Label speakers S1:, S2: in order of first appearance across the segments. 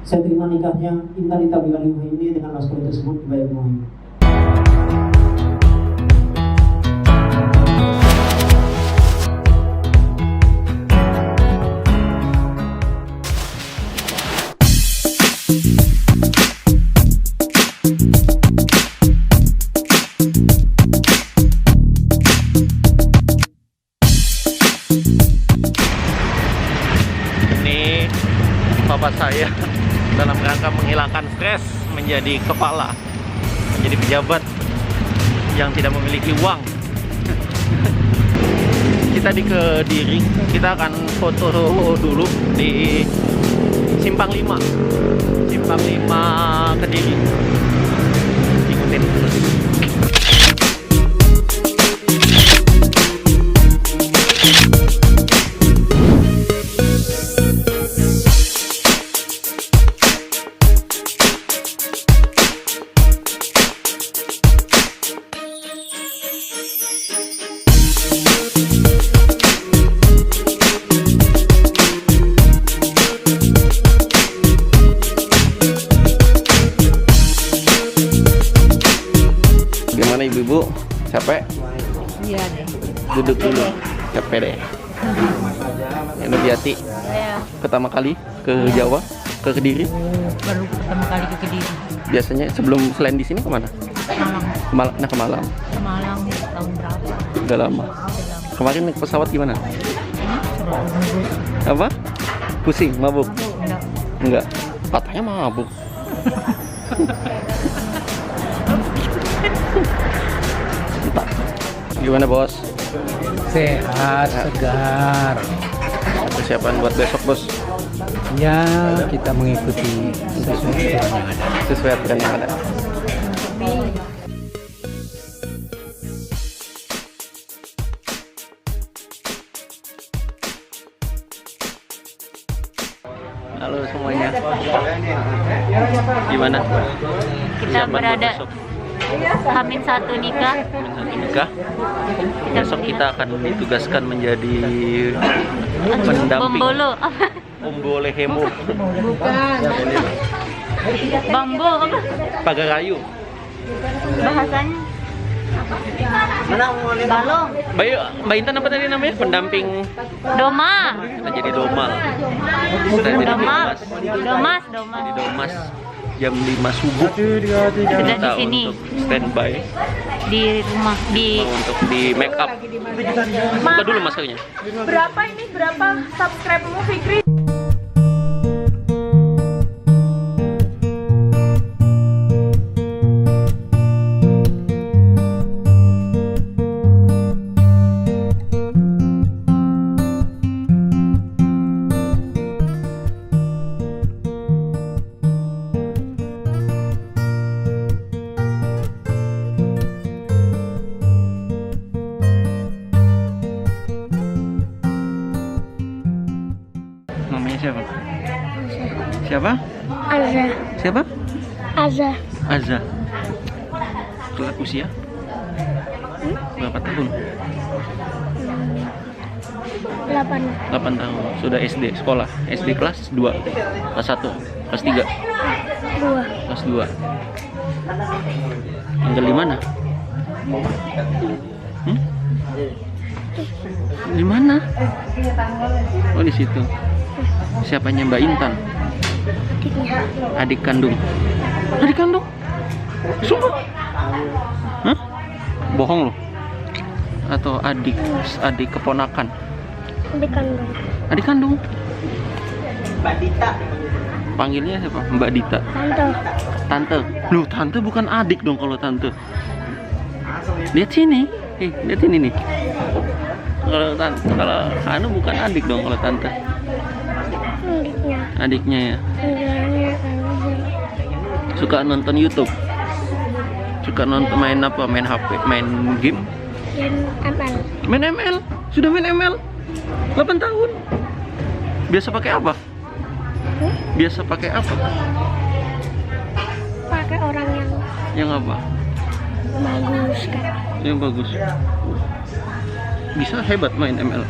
S1: Saya terima nikahnya Intan Ita Bilaliuha ini dengan mas kawin tersebut dibayar Muhammad.
S2: Ini bapak saya dalam rangka menghilangkan stres menjadi kepala, menjadi pejabat yang tidak memiliki uang. Kita di Kediri, kita akan foto dulu di Simpang 5 Kediri. Ikutin terus. Gimana ibu-ibu? Capek?
S3: Iya deh.
S2: Duduk dulu. Capek deh. Enobiati
S3: Saya
S2: pertama kali ke Jawa, ke Kediri.
S3: baru pertama kali ke Kediri.
S2: Biasanya sebelum selain di sini kemana?
S3: Malang.
S2: Nah, ke Malang.
S3: Ke Malang tahun berapa?
S2: Udah lama. Kemarin naik pesawat gimana? Apa? Pusing, mabuk?
S3: Enggak.
S2: Enggak. Katanya mabuk. Entah. Gimana bos?
S4: Sehat, segar.
S2: Persiapan buat besok bos?
S4: Ya, kita mengikuti sesuai yang ada.
S2: Sesuai aturan yang ada. Halo semuanya. Gimana?
S3: Kita
S2: Persiapan buat
S3: berada
S2: besok?
S3: Hamin satu nikah.
S2: Satu nikah. Besok kita akan ditugaskan menjadi pendamping
S3: Bombolo.
S2: Ombole Hemo
S3: Bukan. Bambu apa?
S2: Pagarayu.
S3: Bahasanya. Balong.
S2: Mbak Intan apa tadi namanya? Pendamping.
S3: Doma.
S2: Kita jadi domal. Kita jadi
S3: Domas.
S2: domas.
S3: Domas.
S2: Jadi domas jam 5 subuh.
S3: Sudah di
S2: Kita
S3: sini
S2: untuk standby
S3: di rumah di
S2: untuk di make up. Buka dulu maskernya.
S5: Berapa ini? Berapa subscribe-mu, Fikri?
S2: Namanya siapa? Siapa?
S6: Azza.
S2: Siapa?
S6: Azza.
S2: Azza. Kelas usia? Berapa tahun?
S6: 8.
S2: 8 tahun. Sudah SD sekolah. SD kelas 2, kelas 1, kelas 3,
S6: 2.
S2: kelas 2. Tinggal di mana? Di mana? Oh, di situ. Siapanya Mbak Intan?
S6: Adiknya.
S2: Adik kandung. Adik kandung? Sumpah? Hah? Bohong loh. Atau adik keponakan?
S6: Adik kandung.
S2: Adik kandung. Mbak Dita. Panggilnya siapa? Mbak Dita.
S6: Tante.
S2: Tante. Loh, tante bukan adik dong kalau tante. Lihat sini. Lihat ini nih. Kalau Anu bukan adik dong kalau tante.
S6: Adiknya.
S2: Adiknya ya.
S6: Panggilannya Azza.
S2: Suka nonton YouTube. Suka nonton main apa? Main HP, main game.
S6: Dan ML.
S2: Main ML. Sudah main ML. 8 tahun. Biasa pakai apa? Biasa pakai apa?
S6: Pakai orang
S2: Yang apa?
S6: bagus kan.
S2: Yang bagus. Bisa hebat main ML.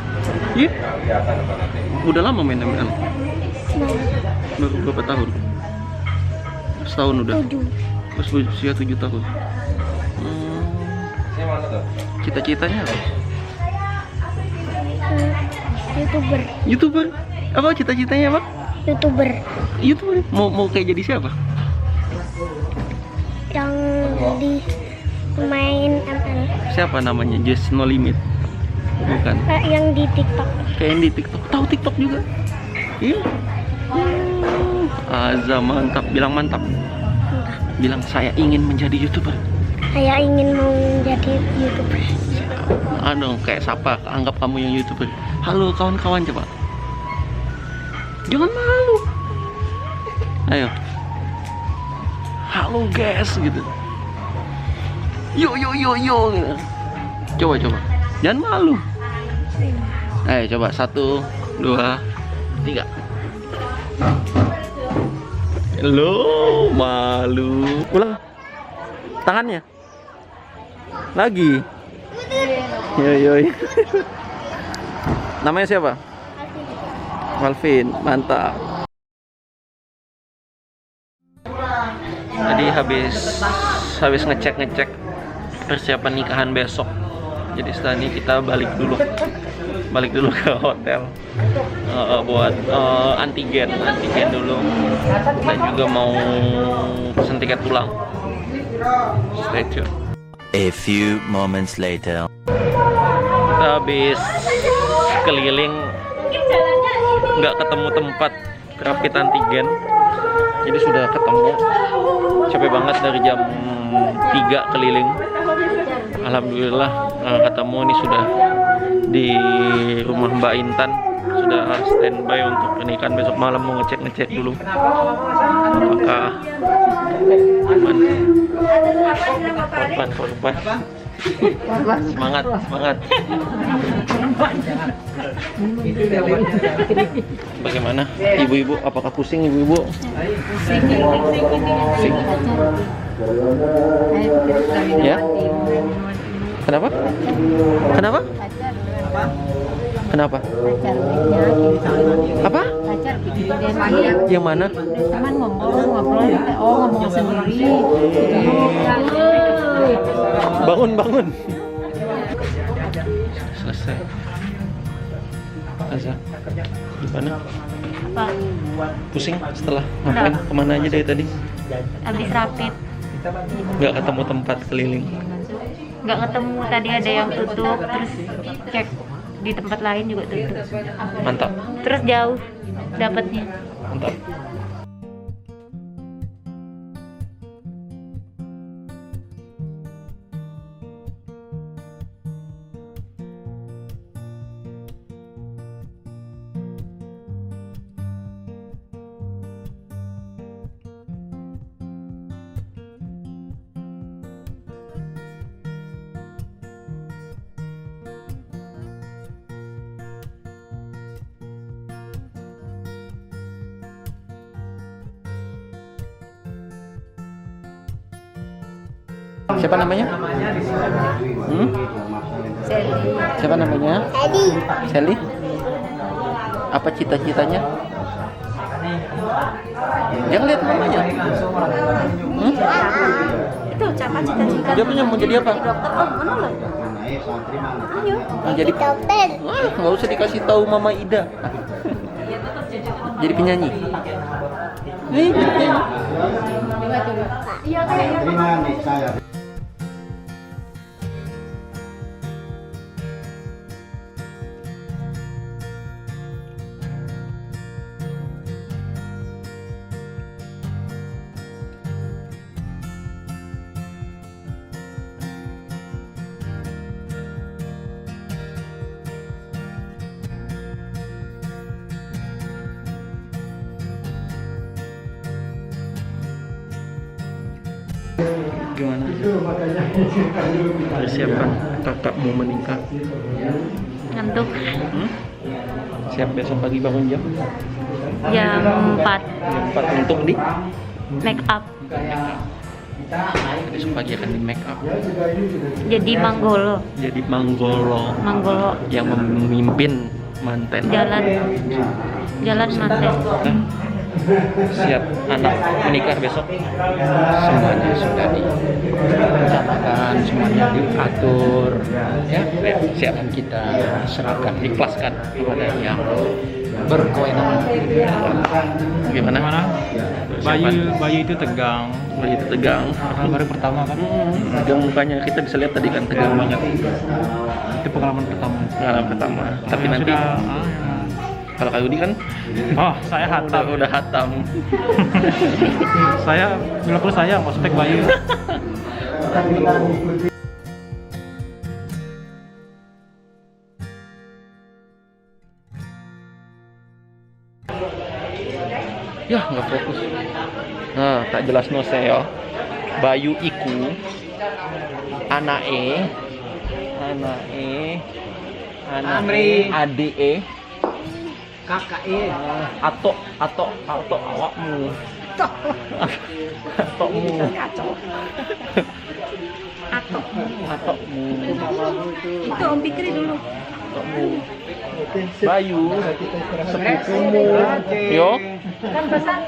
S2: Iya. Udah lama main ML.
S6: Nah,
S2: Baru berapa tahun? Setahun udah?
S6: 7.
S2: Pas usia 7 tahun. Cita-citanya apa?
S6: YouTuber.
S2: YouTuber? Apa cita-citanya apa?
S6: YouTuber
S2: YouTuber? Mau kayak jadi siapa?
S6: yang di pemain ML.
S2: Siapa namanya? Just No Limit? Bukan.
S6: Yang di TikTok.
S2: Kayak yang di TikTok. Tahu TikTok juga? Iya. Aza mantap. Bilang mantap. Bilang saya ingin menjadi YouTuber.
S6: Saya ingin mau jadi YouTuber.
S2: Kayak siapa? Anggap kamu yang YouTuber. Halo kawan-kawan, coba. Jangan malu. Ayo. Halo guys gitu. Yo gitu. Coba. Jangan malu. Ayo coba 1, 2, 3. Halo, malu. Ulang. Tangannya. Lagi. Yo. Namanya siapa? Malvin, mantap. Tadi habis ngecek persiapan nikahan besok. Jadi setelah ini kita balik dulu ke hotel buat antigen dulu. Kita juga mau pesen tiket pulang. Stay tune.
S7: A few moments later.
S2: Kita habis keliling, nggak ketemu tempat rapid antigen. Jadi sudah ketemu. Capek banget dari jam 3 keliling. Alhamdulillah ketemu. Ini sudah di rumah Mbak Intan. Sudah standby untuk pernikahan besok malam. Mau ngecek dulu apakah korban. Semangat. Bagaimana ibu-ibu? Apakah pusing ibu-ibu? Pusing. Ya? Kenapa? Apa? Yang mana?
S3: Cuman ngomong sendiri.
S2: Bangun. Selesai. Aza, gimana?
S3: Apa?
S2: Pusing setelah ngapain? Kemana aja dari tadi?
S3: Habis rapid.
S2: Nggak ketemu tempat keliling.
S3: Nggak ketemu, tadi ada yang tutup, terus cek di tempat lain juga tutup.
S2: Mantap.
S3: Terus jauh dapatnya.
S2: Mantap. Siapa namanya? Siapa namanya? Sally. Apa cita-citanya? Jangan lihat namanya.
S3: Itu siapa cita-cita?
S2: Dia punya mau jadi apa?
S3: Dokter, mana lo? Ayo.
S2: Mau jadi
S6: Dokter.
S2: Nggak usah dikasih tahu Mama Ida. Jadi penyanyi. Nih, jadi penyanyi. Gimana? Persiapan kakak mau menikah.
S3: Ngantuk.
S2: Siap besok pagi bangun jam
S3: Jam 4.
S2: 4 untuk di
S3: Make up.
S2: besok pagi akan di make up.
S3: Jadi Manggolo.
S2: Jadi Manggolo
S3: Yang
S2: memimpin manten.
S3: Jalan manten.
S2: siap anak menikah besok?
S4: Semuanya sudah direncanakan, semuanya diatur, ya.
S2: Siap.
S4: Dan kita serahkan,
S2: Ikhlaskan kepada yang
S4: berkewenangan.
S2: gimana?
S8: Bayu itu tegang.
S2: Bayi itu tegang.
S8: Baru pertama kan.
S2: Tegang mukanya, kita bisa lihat tadi kan tegang banget.
S8: Itu pengalaman pertama.
S2: Pengalaman pertama. Tapi
S8: Yang
S2: nanti
S8: sudah,
S2: kalau Kak Yudi kan
S8: oh saya hatam.
S2: udah hatam.
S8: Saya bila perlu saya ospek Bayu.
S2: Ya nggak fokus. Nah tak jelas no saya. Bayu iku anake adike
S4: Kakak
S2: atau awakmu atokmu atokmu
S3: Itu Om Fikri dulu.
S2: atokmu Bayu sepupumu yo.
S3: Kan pesan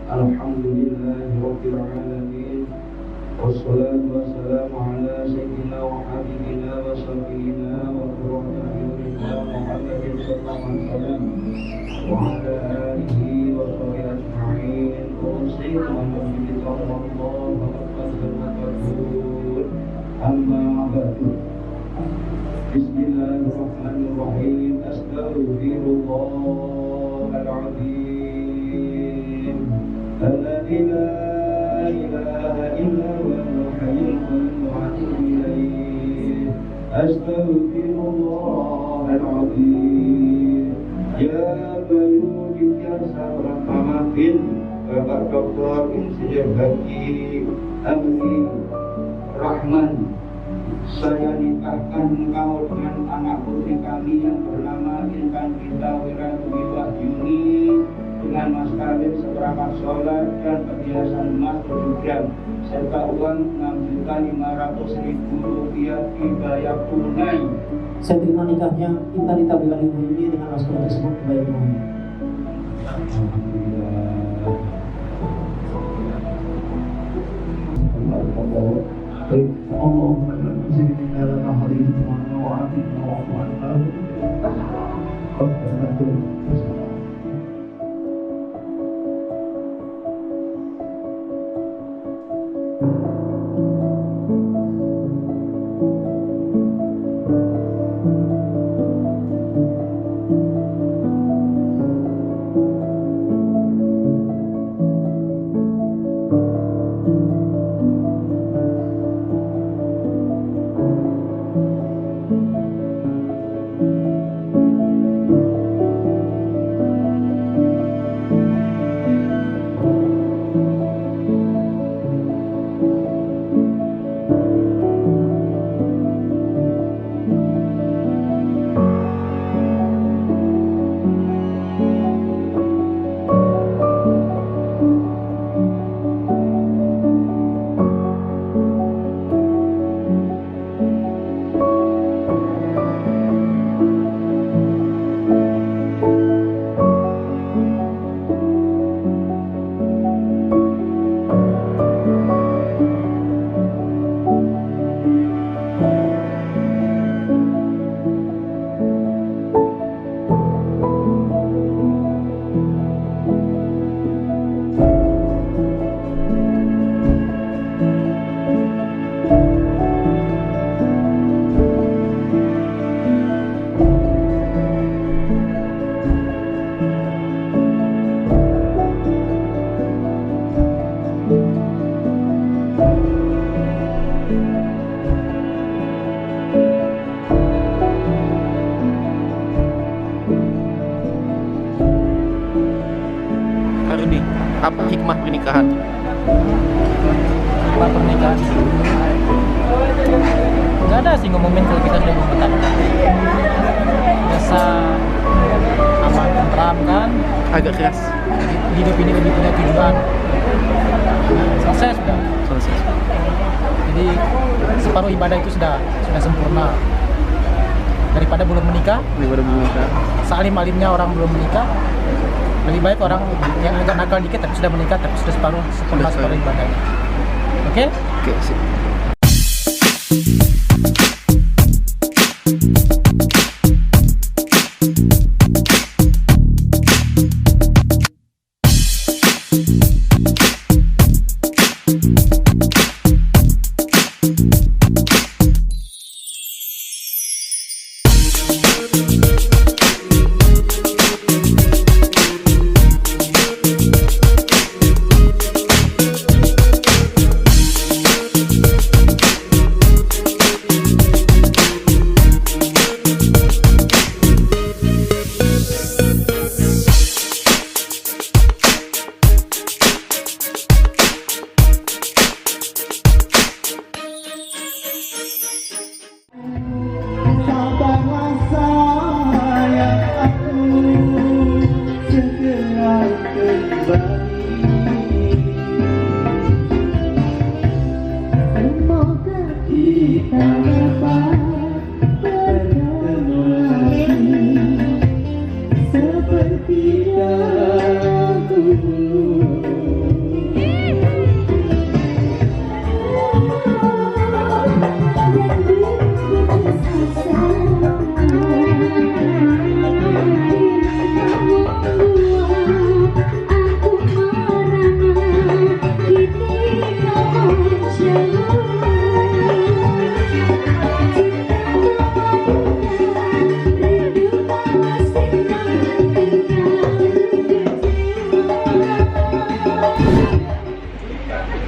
S1: Alhamdulillahirrabbilalamin. Wassalatu wassalamu ala sayyidina wa habibina wa syafiina wa qurrati a'yunina Muhammadin sallallahu alaihi wasallam wa ala alihi wa sahbihi ajma'in. Usikum bi taqwallahi wa tattaqun. Amma ba'du. Bismillahirrahmanirrahim. Astaghfirullahal azim. Alladzi la ilaha illa huwal hayyul qayyum wa atubu ilaih. Astaghfirullahal azim. Ya Bayu Dikar Sabra Pamatin, Bapak Dr. Insinyur Haji Amri Rahman, saya nikahkan engkau dengan anak putri kami yang bernama Intan Gita Wiratwi Wahyuni dengan mas kawin seperangkat sholat dan perhiasan emas 7 gram serta uang Rp6.500.000 dibayar tunai.
S9: Saya terima nikahnya Intan Gita Wiratwi ini dengan mas kawin tersebut dibayar tunai.
S1: Allahumma zidna lana hadithna wa atina wa
S2: Apa hikmah pernikahan?
S4: Apa pernikahan? Nggak ada sih ngomongin kalau kita sudah berumah tangga. Biasa aman tentram kan.
S2: Agak keras.
S4: Hidup ini lebih punya tujuan. Selesai sudah.
S2: Selesai.
S4: Jadi separuh ibadah itu sudah sempurna. Daripada belum menikah, sealim-alimnya orang belum menikah, lebih baik orang yang agak nakal dikit tapi sudah menikah tapi sudah sempurna separuh ibadahnya. Oke?
S2: Oke, sip.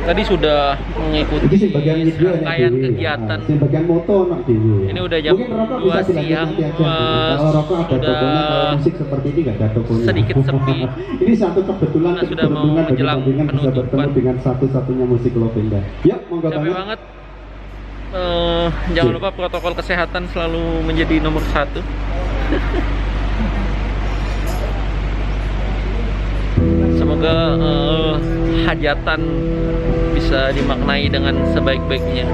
S2: Tadi sudah mengikuti rangkaian kegiatan. Ini udah jam 2 siang, sudah sedikit sepi.
S1: Ini satu kebetulan
S2: sudah mau menjelang penutupan.
S1: dengan satu-satunya musik Lovinda. Ya, monggo
S2: Capek banget. Jangan lupa protokol kesehatan selalu menjadi nomor 1. Semoga hajatan bisa dimaknai dengan sebaik-baiknya.